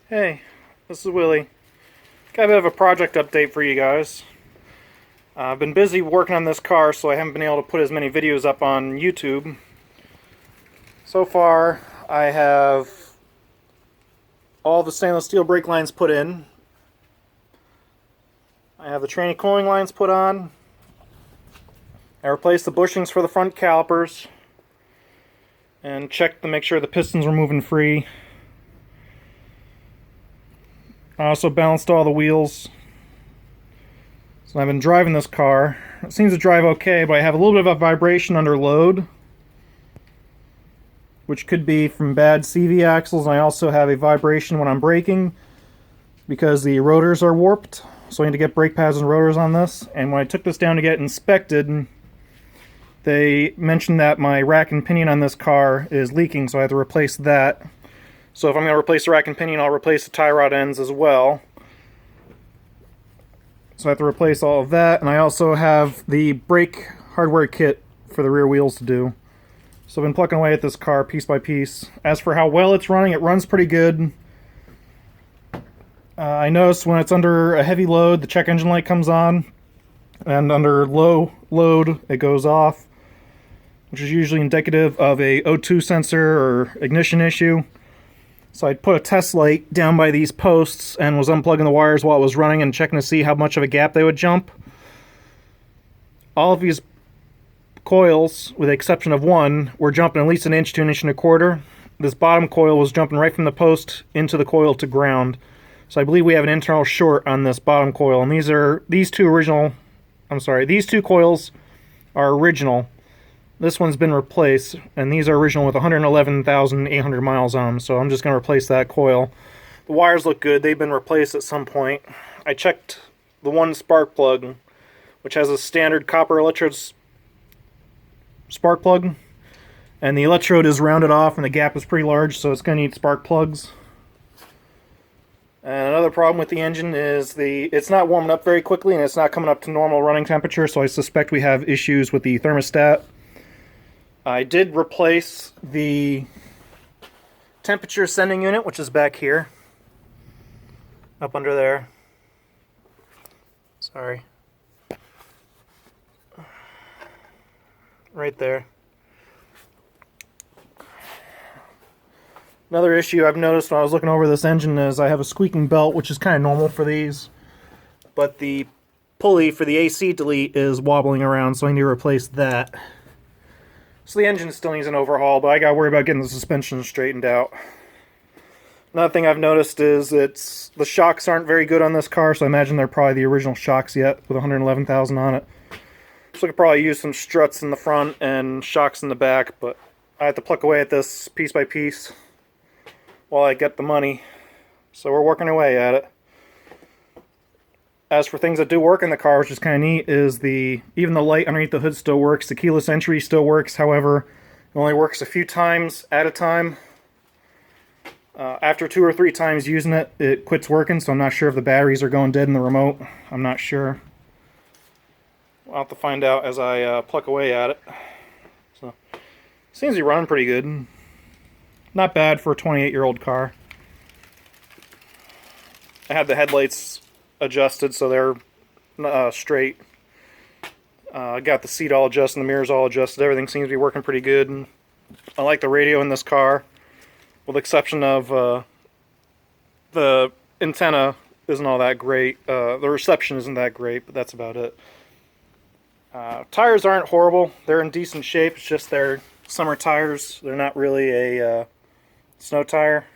Hey, this is Willie. Got a bit of a project update for you guys. I've been busy working on this car, so I haven't been able to put as many videos up on YouTube. So far, I have all the stainless steel brake lines put in. I have the tranny cooling lines put on. I replaced the bushings for the front calipers and checked to make sure the pistons were moving free. I also balanced all the wheels. So I've been driving this car. It seems to drive okay, but I have a little bit of a vibration under load, which could be from bad CV axles. And I also have a vibration when I'm braking because the rotors are warped. So I need to get brake pads and rotors on this. And when I took this down to get inspected, they mentioned that my rack and pinion on this car is leaking, so I have to replace that. So if I'm going to replace the rack and pinion, I'll replace the tie rod ends as well. So I have to replace all of that, and I also have the brake hardware kit for the rear wheels to do. So I've been plucking away at this car piece by piece. As for how well it's running, it runs pretty good. I noticed when it's under a heavy load, the check engine light comes on, and under low load, it goes off, which is usually indicative of a O2 sensor or ignition issue. So I put a test light down by these posts and was unplugging the wires while it was running and checking to see how much of a gap they would jump. All of these coils, with the exception of one, were jumping at least an inch to an inch and a quarter. This bottom coil was jumping right from the post into the coil to ground. So I believe we have an internal short on this bottom coil, and these two coils are original. This one's been replaced, and these are original with 111,800 miles on them, so I'm just going to replace that coil. The wires look good. They've been replaced at some point. I checked the one spark plug, which has a standard copper electrode spark plug, and the electrode is rounded off, and the gap is pretty large, so it's going to need spark plugs. And another problem with the engine is it's not warming up very quickly, and it's not coming up to normal running temperature, so I suspect we have issues with the thermostat. I did replace the temperature sending unit, which is back here. Up under there. Sorry. Right there. Another issue I've noticed when I was looking over this engine is I have a squeaking belt, which is kind of normal for these. But the pulley for the AC delete is wobbling around, so I need to replace that. So the engine still needs an overhaul, but I gotta worry about getting the suspension straightened out. Another thing I've noticed is the shocks aren't very good on this car, so I imagine they're probably the original shocks yet with 111,000 on it. So I could probably use some struts in the front and shocks in the back, but I have to pluck away at this piece by piece while I get the money. So we're working away at it. As for things that do work in the car, which is kind of neat, is even the light underneath the hood still works. The keyless entry still works, however, it only works a few times at a time. After 2 or 3 times using it, it quits working, so I'm not sure if the batteries are going dead in the remote. I'm not sure. We'll have to find out as I pluck away at it. So, seems to be running pretty good. Not bad for a 28-year-old car. I had the headlights adjusted so they're straight. I got the seat all adjusted, the mirrors all adjusted. Everything seems to be working pretty good. I like the radio in this car, with the exception of the antenna isn't all that great. The reception isn't that great, but that's about it. Tires aren't horrible. They're in decent shape. It's just they're summer tires. They're not really a snow tire.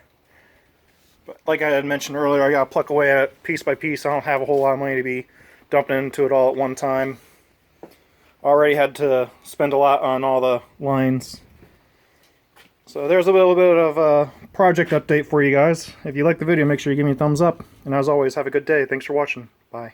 Like I had mentioned earlier, I gotta pluck away at it piece by piece. I don't have a whole lot of money to be dumping into it all at one time. Already had to spend a lot on all the lines. So there's a little bit of a project update for you guys. If you like the video, make sure you give me a thumbs up. And as always, have a good day. Thanks for watching. Bye.